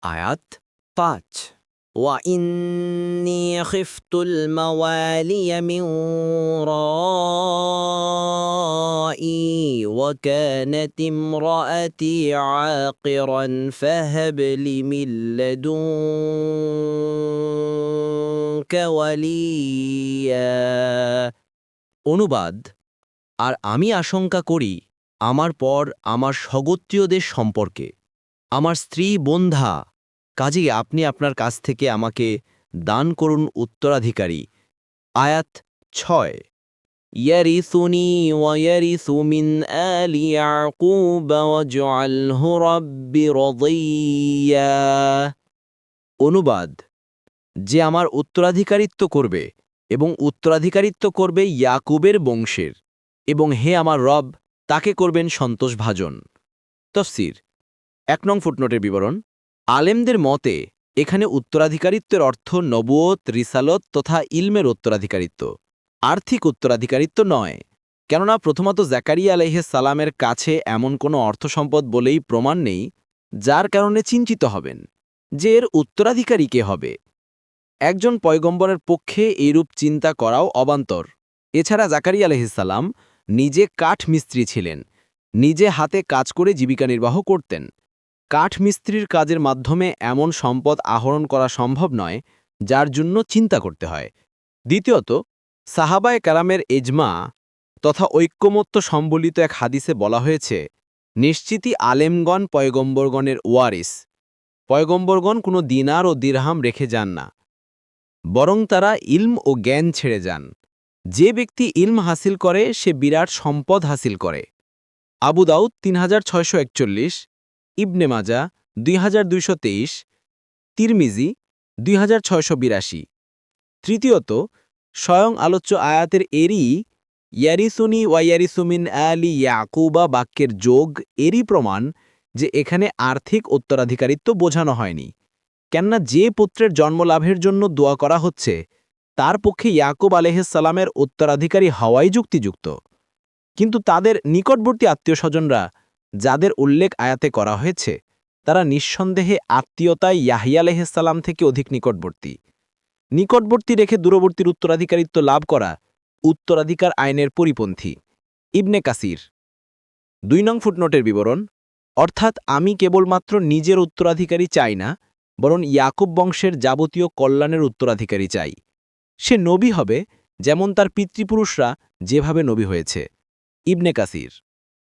আয়াত ৫ وإني خفت الموالي من ورائي وكانت امرأتي عاقرا فهب لي من لدنك وليا অনুবাদ আর আমি আশঙ্কা করি আমার পর আমার স্বগোত্রীয়দের সম্পর্কে আমার স্ত্রী বন্ধা কাজেই আপনি আপনার কাছ থেকে আমাকে দান করুন উত্তরাধিকারী আয়াত ৬ يرثني ويرث من آل يعقوب واجعله رب رضيا অনুবাদ যে আমার উত্তরাধিকারিত্ব করবে এবং উত্তরাধিকারিত্ব করবে ইয়াকুবের বংশের এবং হে আমার রব তাকে করবেন সন্তোষভাজন তফসির ১ নং ফুটনোটের বিবরণ আলেমদের মতে এখানে উত্তরাধিকারিত্বের অর্থ নবুয়ত রিসালত তথা ইলমের উত্তরাধিকারিত্ব আর্থিক উত্তরাধিকারিত্ব নয় কেননা প্রথমত জাকারিয়া আলাইহিস সালামের কাছে এমন কোনো অর্থসম্পদ বলেই প্রমাণ নেই যার কারণে চিন্তিত হবেন যে এর উত্তরাধিকারী কে হবে একজন পয়গম্বরের পক্ষে এইরূপ চিন্তা করাও অবান্তর এছাড়া জাকারিয়া আলাইহিস সালাম নিজে কাঠ মিস্ত্রি ছিলেন নিজে হাতে কাজ করে জীবিকা নির্বাহ করতেন কাঠ মিস্ত্রির কাজের মাধ্যমে এমন সম্পদ আহরণ করা সম্ভব নয় যার জন্য চিন্তা করতে হয় দ্বিতীয়ত সাহাবায়ে কারামের এজমা তথা ঐক্যমত্য সম্বলিত এক হাদিসে বলা হয়েছে নিশ্চিতই আলেমগণ পয়গম্বরগণের ওয়ারিস পয়গম্বরগণ কোনো দিনার ও দিরহাম রেখে যান না বরং তারা ইলম ও জ্ঞান ছেড়ে যান যে ব্যক্তি ইলম হাসিল করে সে বিরাট সম্পদ হাসিল করে আবু দাউদ ৩৬৪১ ইবনে মাজা ২২২৩ তিরমিজি ২৬৮২ তৃতীয়ত স্বয়ং আলোচ্য আয়াতের ইয়ারিসুনি ওয়াইয়ারিসুমিন আলি ইয়াকুবা বাক্যের যোগ এরই প্রমাণ যে এখানে আর্থিক উত্তরাধিকারিত্ব বোঝানো হয়নি কেননা যে পুত্রের জন্মলাভের জন্য দোয়া করা হচ্ছে তার পক্ষে ইয়াকুব আলাইহিস সালামের উত্তরাধিকারী হওয়াই যুক্তিযুক্ত কিন্তু তাদের নিকটবর্তী আত্মীয়স্বজনরা যাদের উল্লেখ আয়াতে করা হয়েছে তারা নিঃসন্দেহে আত্মীয়তায় ইয়াহিয়া আলাইহিস সালাম থেকে অধিক নিকটবর্তী রেখে দূরবর্তীর উত্তরাধিকারিত্ব লাভ করা উত্তরাধিকার আইনের পরিপন্থী ইবনে কাসির ২ নং ফুটনোটের বিবরণ অর্থাৎ আমি কেবলমাত্র নিজের উত্তরাধিকারী চাই না বরং ইয়াকুব বংশের যাবতীয় কল্যাণের উত্তরাধিকারী চাই সে নবী হবে যেমন তার পিতৃপুরুষরা যেভাবে নবী হয়েছে ইবনে কাসির